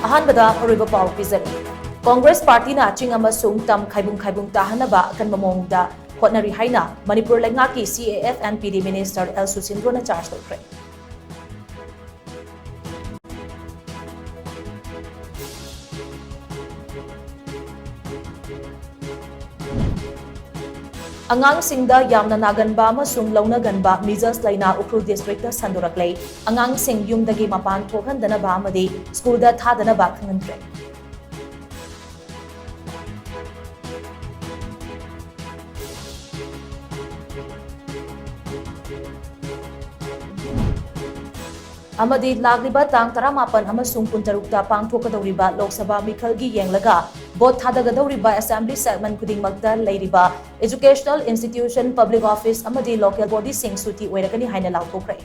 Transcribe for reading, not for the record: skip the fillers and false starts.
अहानबदा अरोइबा पाउ पिजरी कांग्रेस पार्टी ना चिंग अमसुंग तम खाइबुंग ताहनबा अकन ममोंगदा होटनरी हाइना मणिपुर लेंगा की CAF and PD minister L Susindro ने चार्ज तौख्रे अंगांग सिंगदा यामना नागनबा अमसुंग लौनगनबा मिजल्स लाइना उख्रुल डिस्ट्रिक्ट दा संदोरक्लै अंगांग सिंग युमदगी मपान थोहनदनबा अमदि स्कूलदा थादनबा खंगनद्रे अमदी लागलिबा तांग 18 अमसुंग 16 पांगथोकदौरिबा लोकसभा मिखलगी येंगलगा बोट थादगदौरिबा असेंबली सेगमेंट खुदिंगमक्ता लेरिबा एजुकेशनल इंस्टीट्यूशन पब्लिक ऑफिस अमदी लोकल बॉडी सिंग सुटी ओइरकनी हाइना लाउथोख्रे